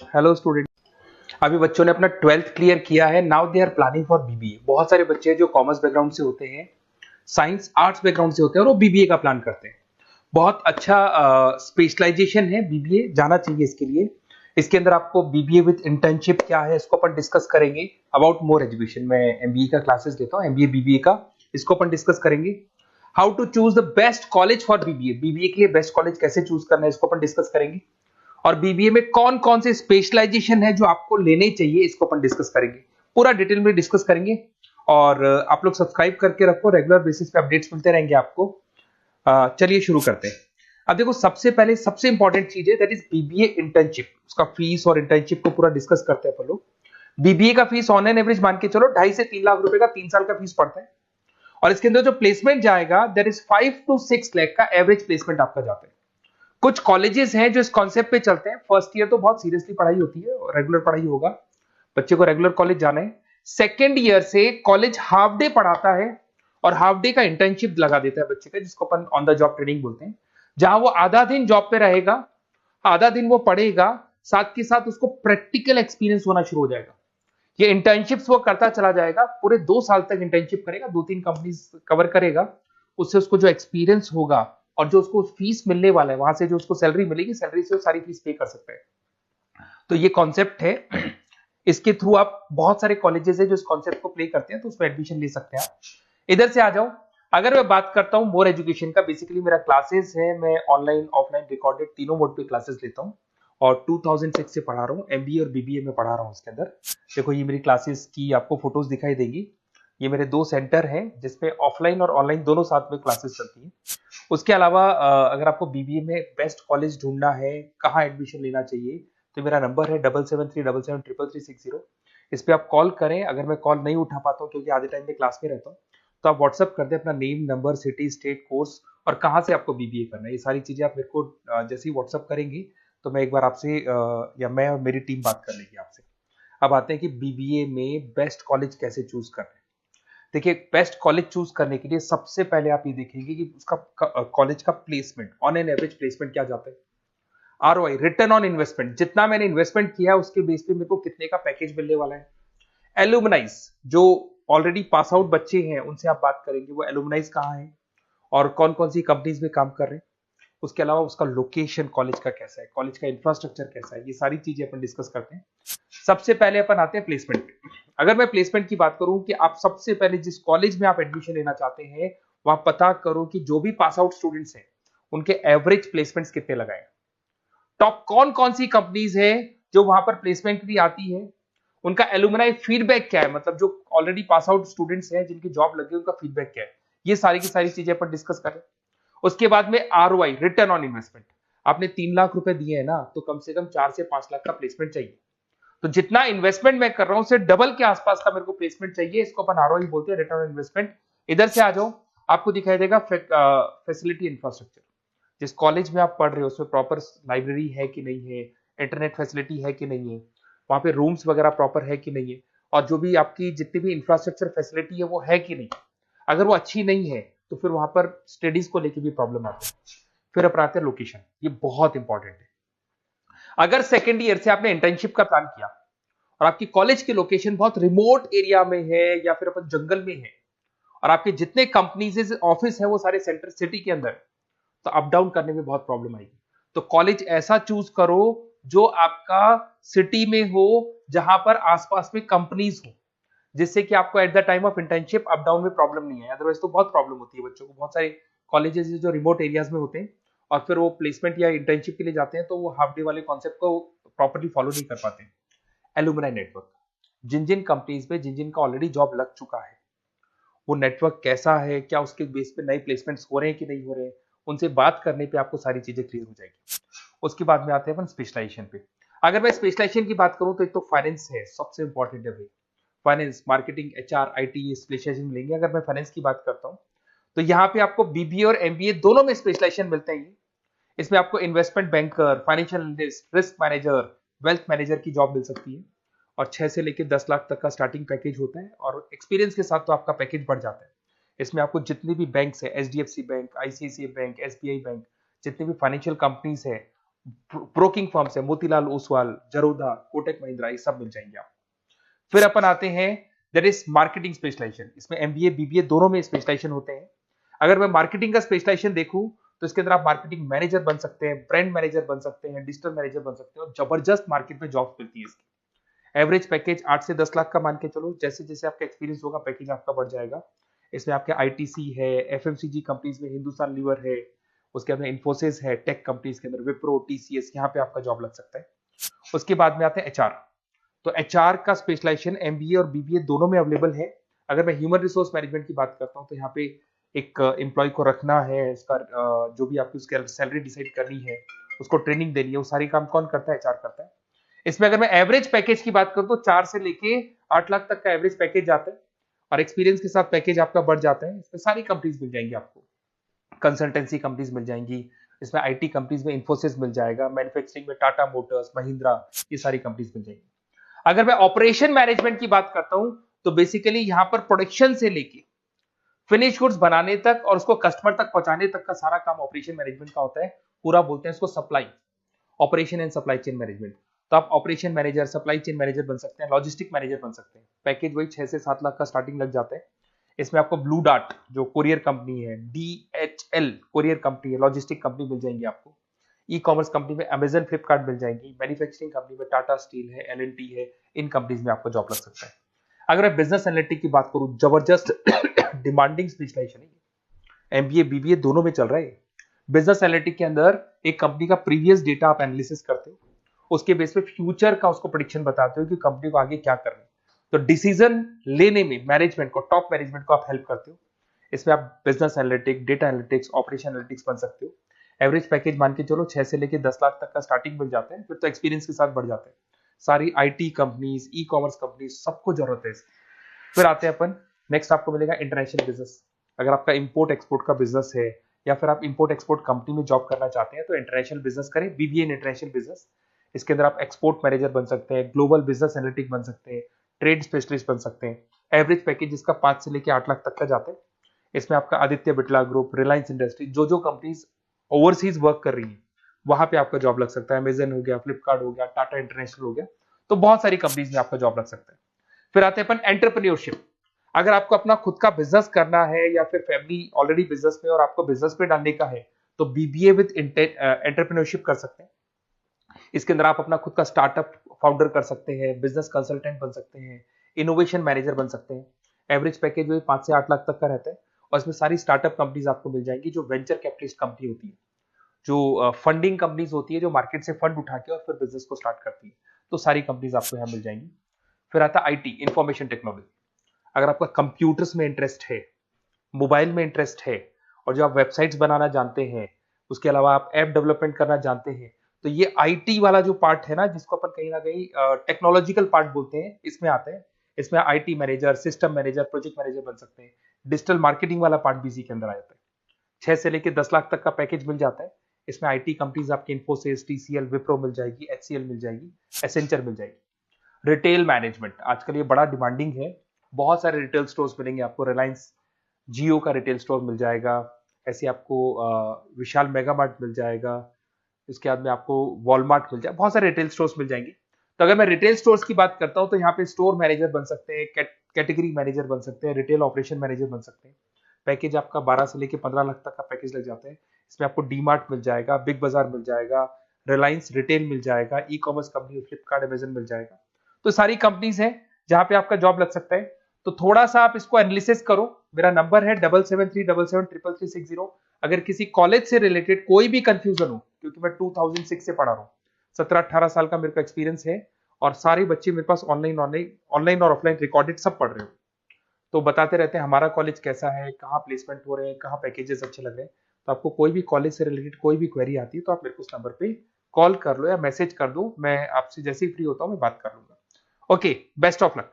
Hello student. अभी बच्चों ने अपना 12th क्लियर किया है। Now they are planning for BBA. बहुत सारे बच्चे हैं जो कॉमर्स बैकग्राउंड से होते हैं, साइंस आर्ट्स बैकग्राउंड से होते हैं और वो बीबीए का प्लान करते हैं। बहुत अच्छा स्पेशलाइजेशन है बीबीए, जाना चाहिए इसके लिए। इसके अंदर आपको बीबीए विद इंटर्नशिप क्या है इसको अपन डिस्कस करेंगे। अबाउट मोर एजुकेशन, मैं एमबीए का क्लासेस लेता हूँ, एमबीए बीबीए का, इसको अपन डिस्कस करेंगे। How to choose the best college for BBA, BBA के लिए बेस्ट कॉलेज कैसे चूज करना है इसको अपन डिस्कस करेंगे। और बीबीए में कौन कौन से स्पेशलाइजेशन है जो आपको लेने चाहिए इसको अपन डिस्कस करेंगे, पूरा डिटेल में डिस्कस करेंगे। और आप लोग सब्सक्राइब करके रखो, रेगुलर बेसिस पे अपडेट्स मिलते रहेंगे आपको। चलिए शुरू करते हैं। अब देखो, सबसे पहले सबसे इंपॉर्टेंट चीज है दैट इज बीबीए इंटर्नशिप। उसका फीस और इंटर्नशिप को पूरा डिस्कस करते हैं अपन लोग। बीबीए का फीस ऑन एन एवरेज मान के चलो 2.5 से 3 लाख रुपए का 3 साल का फीस पड़ता है। और इसके अंदर जो प्लेसमेंट जाएगा दैट इज 5 to 6 लाख का एवरेज प्लेसमेंट आपका जाता है। कुछ कॉलेजेस हैं जो इस कॉन्सेप्ट पे चलते हैं। फर्स्ट ईयर तो बहुत सीरियसली पढ़ाई होती है और रेगुलर पढ़ाई होगा, बच्चे को रेगुलर कॉलेज जाना है। सेकेंड ईयर से कॉलेज हाफ डे पढ़ाता है और हाफ डे का इंटर्नशिप लगा देता है बच्चे का, जिसको अपन ऑन द जॉब ट्रेनिंग बोलते हैं, जहां वो आधा दिन जॉब पे रहेगा, आधा दिन वो पढ़ेगा, साथ के साथ उसको प्रैक्टिकल एक्सपीरियंस होना शुरू हो जाएगा। ये इंटर्नशिप्स वो करता चला जाएगा, पूरे 2 साल तक इंटर्नशिप करेगा, 2-3 कंपनीज कवर करेगा। उससे उसको जो एक्सपीरियंस होगा और जो उसको फीस मिलने वाला है, वहां से जो उसको सैलरी मिलेगी, सैलरी से वो सारी फीस पे कर सकता है। तो ये कॉन्सेप्ट है। इसके थ्रू आप, बहुत सारे कॉलेजेस है जो इस कॉन्सेप्ट को प्ले करते हैं, तो उसमें एडमिशन ले सकते हैं आप। इधर से आ जाओ। अगर मैं बात करता हूं मोर एजुकेशन का, बेसिकली मेरा क्लासेस है, मैं ऑनलाइन ऑफलाइन रिकॉर्डेड तीनों मोड पे क्लासेस लेता हूं और 2006 से पढ़ा रहा हूं। एमबीए और बीबीए में पढ़ा रहा हूं। इसके अंदर देखो, ये मेरी क्लासेस की आपको फोटोज दिखाई देगी। ये मेरे 2 सेंटर हैं जिसपे ऑफलाइन और ऑनलाइन दोनों साथ में क्लासेस चलती हैं। उसके अलावा अगर आपको बीबीए में बेस्ट कॉलेज ढूंढना है, कहाँ एडमिशन लेना चाहिए, तो मेरा नंबर है 7737733360। इस पे आप कॉल करें। अगर मैं कॉल नहीं उठा पाता हूँ क्योंकि आधे टाइम में क्लास में रहता हूँ, तो आप व्हाट्सअप कर दें अपना name, number, city, state, course और कहाँ से आपको बीबीए करना है। ये सारी चीजें आप मेरे को जैसे ही व्हाट्सअप करेंगे तो मैं एक बार आपसे या मैं और मेरी टीम बात कर लेगी आपसे। अब आते हैं कि बीबीए में बेस्ट कॉलेज कैसे चूज करना है। देखिए, बेस्ट कॉलेज चूज करने के लिए सबसे पहले आप ये देखेंगे कि उसका कॉलेज का placement, on an average placement क्या जाता है। आरओआई, रिटर्न ऑन इन्वेस्टमेंट, जितना मैंने इन्वेस्टमेंट किया है उसके बेस पे मेरे को कितने का पैकेज मिलने वाला है। एलुमनाइज, जो ऑलरेडी पास आउट बच्चे हैं उनसे आप बात करेंगे, वो एलुमनाइज कहाँ है और कौन कौन सी कंपनीज में काम कर रहे हैं। उसके अलावा उसका लोकेशन कॉलेज का कैसा है, कॉलेज का इंफ्रास्ट्रक्चर कैसा है, ये सारी चीजें अपन डिस्कस करते हैं। सबसे पहले अपन आते हैं प्लेसमेंट पे। अगर मैं प्लेसमेंट की बात करूं कि आप सबसे पहले जिस कॉलेज में आप एडमिशन लेना चाहते हैं, वहां पता करो कि जो भी पास आउट स्टूडेंट्स हैं उनके एवरेज प्लेसमेंट्स कितने लगाए। टॉप कौन कौन सी कंपनीज है जो वहां पर प्लेसमेंट भी आती है, उनका एलुमनाई फीडबैक क्या है, मतलब जो ऑलरेडी पास आउट स्टूडेंट्स हैं जिनकी जॉब लगी उनका फीडबैक क्या है। ये सारी की सारी चीजें अपन डिस्कस करें। उसके बाद में आरओआई, रिटर्न ऑन इन्वेस्टमेंट। आपने 3 लाख रुपए दिए हैं ना, तो कम से कम 4 से 5 लाख का प्लेसमेंट चाहिए। तो जितना इन्वेस्टमेंट मैं कर रहा हूं उससे डबल के आसपास का मेरे को प्लेसमेंट चाहिए। इसको अपन आरओआई बोलते हैं, रिटर्न ऑन इन्वेस्टमेंट। इधर से आ जाओ, आपको दिखाई देगा फैसिलिटी इंफ्रास्ट्रक्चर। जिस कॉलेज में आप पढ़ रहे हो उसमें प्रॉपर लाइब्रेरी है कि नहीं है, इंटरनेट फैसिलिटी है कि नहीं है, वहां पे रूम्स वगैरह प्रॉपर है कि नहीं है, और जो भी आपकी जितनी भी इंफ्रास्ट्रक्चर फैसिलिटी है वो है कि नहीं। अगर वो अच्छी नहीं है तो फिर वहां पर स्टडीज को लेकर भी प्रॉब्लम आती है। फिर अपनाते हैं लोकेशन, ये बहुत इंपॉर्टेंट है। अगर सेकेंड ईयर से आपने इंटर्नशिप का प्लान किया और आपकी कॉलेज की लोकेशन बहुत रिमोट एरिया में है या फिर अपन जंगल में है, और आपके जितने कंपनीज ऑफिस है वो सारे सेंटर सिटी के अंदर, तो अप डाउन करने में बहुत प्रॉब्लम आएगी। तो कॉलेज ऐसा चूज करो जो आपका सिटी में हो, जहां पर आसपास में कंपनीज हो, जिससे कि आपको at the time of internship up down में प्रॉब्लम नहीं है। अदरवाइज तो बहुत प्रॉब्लम होती है बच्चों को। बहुत सारे कॉलेजेस जो रिमोट एरियाज में होते हैं और फिर वो प्लेसमेंट या इंटर्नशिप के लिए जाते हैं, तो वो हाफ डे वाले कॉन्सेप्ट को प्रॉपर्ली फॉलो नहीं कर पाते। एलुमनाई नेटवर्क, जिन जिन कंपनीज में जिन जिन का ऑलरेडी जॉब लग चुका है, वो नेटवर्क कैसा है, क्या उसके बेस पे नए प्लेसमेंट्स हो रहे हैं कि नहीं हो रहे हैं, उनसे बात करने पे आपको सारी चीजें क्लियर हो जाएगी। उसके बाद में आते हैं अपन स्पेशलाइजेशन पे। अगर मैं स्पेशलाइजेशन की बात करूं तो एक तो फाइनेंस है, सबसे इंपॉर्टेंट है भाई। Finance, marketing, HR, IT specialization मिलेंगे। अगर मैं फाइनेंस की बात करता हूं तो यहाँ पे आपको बीबीए और एमबीए दोनों में स्पेशलाइजेशन मिलते हैं। इसमें आपको investment banker, financial analyst, risk manager, wealth manager की जॉब मिल सकती है और 6 से लेकर 10 लाख तक का स्टार्टिंग पैकेज होता है, और एक्सपीरियंस के साथ तो आपका पैकेज बढ़ जाता है। इसमें आपको जितनी भी बैंक्स है, HDFC bank, ICICI bank, SBI bank, जितनी भी फाइनेंशियल कंपनीज है, ब्रोकिंग फर्म्स है, मोतीलाल ओसवाल, जरोधा, कोटक महिंद्रा, ये सब मिल जाएंगे आप। फिर अपन आते हैं दैट इज मार्केटिंग स्पेशलाइजेशन। इसमें एमबीए बीबीए दोनों में स्पेशलाइजेशन होते हैं। अगर मैं मार्केटिंग का स्पेशलाइजेशन देखूं तो इसके अंदर आप मार्केटिंग मैनेजर बन सकते हैं, ब्रांड मैनेजर बन सकते हैं, डिजिटल मैनेजर बन सकते हैं, और जबरदस्त मार्केट में जॉब मिलती है इसकी। एवरेज पैकेज 8 से 10 लाख का मान के चलो, जैसे जैसे आपका एक्सपीरियंस होगा पैकेज आपका बढ़ जाएगा। इसमें आपके आईटीसी है, एफएमसीजी कंपनीज में हिंदुस्तान लीवर है, उसके अंदर इंफोसिस है, टेक कंपनीज के अंदर विप्रो, टीसीएस, यहाँ पे आपका जॉब लग सकता है। उसके बाद में आते हैं एचआर। तो एचआर का स्पेशलाइजेशन एमबीए और बीबीए दोनों में अवेलेबल है। अगर मैं ह्यूमन रिसोर्स मैनेजमेंट की बात करता हूँ तो यहाँ पे एक एम्प्लॉय को रखना है, इसका जो भी आपकी उसकी सैलरी डिसाइड करनी है, उसको ट्रेनिंग देनी है, वो सारी काम कौन करता है? एचआर करता है। इसमें अगर मैं एवरेज पैकेज की बात करूं तो 4 से लेके 8 लाख तक का एवरेज पैकेज जाता है, और एक्सपीरियंस के साथ पैकेज आपका बढ़ जाता है। इसमें सारी कंपनीज मिल जाएंगी आपको, कंसल्टेंसी कंपनीज मिल जाएंगी, इसमें आईटी कंपनीज में इंफोसिस मिल जाएगा, मैन्युफैक्चरिंग में टाटा मोटर्स, महिंद्रा, ये सारी कंपनीज मिल जाएंगी। अगर मैं ऑपरेशन मैनेजमेंट की बात करता हूं तो बेसिकली यहां पर प्रोडक्शन से लेके फिनिश गुड्स बनाने तक और उसको कस्टमर तक पहुंचाने तक का सारा काम ऑपरेशन मैनेजमेंट का होता है। पूरा बोलते हैं इसको supply, operation and supply chain management. तो आप operation manager, supply chain manager बन सकते हैं, लॉजिस्टिक मैनेजर बन सकते हैं। पैकेज वही 6 से 7 लाख का स्टार्टिंग लग जाता है। इसमें आपको ब्लू डार्ट जो कोरियर कंपनी है, डीएचएल कोरियर कंपनी है, लॉजिस्टिक कंपनी मिल जाएंगी आपको। ई कॉमर्स कंपनी में अमेजन, फ्लिपकार्ट मिल जाएंगी। मैन्युफैक्चरिंग कंपनी में टाटा स्टील है, एलएनटी है, इन कंपनीज में आपको जॉब लग सकता है। अगर मैं बिजनेस एनालिटिक की बात करूं, जबरदस्त डिमांडिंग स्पेशलाइजेशन है, एमबीए बीबीए दोनों में चल रहा है। बिजनेस एनालिटिक के अंदर एक कंपनी का प्रीवियस डेटा आप एनालिसिस करते हो, उसके बेस पे फ्यूचर का उसको प्रेडिक्शन बताते हो कि कंपनी को आगे क्या करना है। तो डिसीजन लेने में मैनेजमेंट को, टॉप मैनेजमेंट को आप हेल्प करते हो। इसमें आप business analytic, data analytics, operation analytics बन सकते हो। एवरेज पैकेज मान के चलो 6 से लेके 10 लाख तक का स्टार्टिंग मिल जाता है, फिर तो एक्सपीरियंस के साथ बढ़ जाता है। सारी IT companies, e commerce companies, सबको जरूरत है इसकी। फिर आते हैं अपन, नेक्स्ट आपको मिलेगा इंटरनेशनल बिजनेस। अगर आपका इंपोर्ट एक्सपोर्ट का बिजनेस है या फिर आप इंपोर्ट एक्सपोर्ट कंपनी में जॉब करना चाहते हैं तो इंटरनेशनल बिजनेस करें, बीबीए इन इंटरनेशनल बिजनेस। इसके अंदर आप एक्सपोर्ट मैनेजर बन सकते हैं, ग्लोबल बिजनेस एनालिटिक बन सकते हैं, ट्रेड स्पेशलिस्ट बन सकते हैं। एवरेज पैकेज इसका 5 से लेकर 8 लाख तक का जाता है। इसमें आपका आदित्य बिरला ग्रुप, रिलायंस इंडस्ट्री, जो जो कंपनीज ओवरसीज वर्क कर रही है वहां पे आपका जॉब लग सकता है। अमेजन हो गया, फ्लिपकार्ट हो गया, टाटा इंटरनेशनल हो गया, तो बहुत सारी कंपनीज में आपका जॉब लग सकता है। फिर आते हैं अपन एंटरप्रेन्योरशिप। अगर आपको अपना खुद का बिजनेस करना है या फिर फैमिली ऑलरेडी बिजनेस में और आपको बिजनेस में डालने का है तो बीबीए विद एंटरप्रेन्योरशिप कर सकते हैं। इसके अंदर आप अपना खुद का स्टार्टअप फाउंडर कर सकते हैं, बिजनेस कंसल्टेंट बन सकते हैं, इनोवेशन मैनेजर बन सकते हैं। एवरेज पैकेज जो 5 से 8 लाख तक का रहता है, और इसमें सारी स्टार्टअप कंपनीज आपको मिल जाएंगी जो वेंचर कैपिटलिस्ट कंपनी होती है, जो फंडिंग कंपनीज होती है, जो मार्केट से फंड उठा के और फिर बिजनेस को स्टार्ट करती है। तो सारी कंपनीज आपको यहाँ मिल जाएंगी। फिर आता है आईटी, इंफॉर्मेशन टेक्नोलॉजी। अगर आपका कंप्यूटर्स में इंटरेस्ट है, मोबाइल में इंटरेस्ट है, और जो आप वेबसाइट्स बनाना जानते हैं, उसके अलावा आप ऐप डेवलपमेंट करना जानते हैं, तो ये आईटी वाला जो पार्ट है ना, जिसको अपन कहीं ना कहीं टेक्नोलॉजिकल पार्ट बोलते हैं, इसमें आते हैं। इसमें IT manager, system manager, project manager बन सकते हैं। डिजिटल मार्केटिंग वाला पार्ट भी इसी के अंदर आ जाता है। 6 से लेकर 10 लाख तक का पैकेज मिल जाता है। इसमें आईटी कंपनीज आपकी इंफोसिस, टीसीएल, विप्रो मिल जाएगी, एचसीएल मिल जाएगी, एसेंचर मिल जाएगी। रिटेल मैनेजमेंट आजकल ये बड़ा डिमांडिंग है। बहुत सारे रिटेल स्टोर्स मिलेंगे आपको। रिलायंस जियो का रिटेल स्टोर मिल जाएगा, ऐसे आपको विशाल मेगा मार्ट मिल जाएगा, इसके बाद में आपको वॉलमार्ट मिल जाएगा, बहुत सारे रिटेल स्टोर्स मिल जाएंगे। तो अगर मैं रिटेल स्टोर्स की बात करता हूं तो यहाँ पे स्टोर मैनेजर बन सकते हैं, कैटेगरी मैनेजर बन सकते हैं, रिटेल ऑपरेशन मैनेजर बन सकते हैं। पैकेज आपका 12 से लेकर 15 लाख तक का पैकेज लग जाता है। इसमें आपको डी मार्ट मिल जाएगा, बिग बाजार मिल जाएगा, रिलायंस रिटेल मिल जाएगा, e commerce company Flipkart, Amazon मिल जाएगा। तो सारी कंपनीज है जहां पे आपका जॉब लग सकता है। तो थोड़ा सा आप इसको एनालिसिस करो। मेरा नंबर है 7737733360। अगर किसी कॉलेज से रिलेटेड कोई भी कंफ्यूजन हो, क्योंकि मैं 2006 से पढ़ा रहा हूँ, 17-18 साल का मेरे को एक्सपीरियंस है, और सारे बच्चे मेरे पास ऑनलाइन और ऑफलाइन रिकॉर्डेड सब पढ़ रहे हो, तो बताते रहते हैं हमारा कॉलेज कैसा है, कहाँ प्लेसमेंट हो रहे हैं, कहाँ पैकेजेस अच्छे लग रहे हैं। तो आपको कोई भी कॉलेज से रिलेटेड कोई भी क्वेरी आती है तो आप मेरे को उस नंबर पे कॉल कर लो या मैसेज कर दो, मैं आपसे जैसे ही फ्री होता हूँ मैं बात कर लूंगा। Okay, best of luck.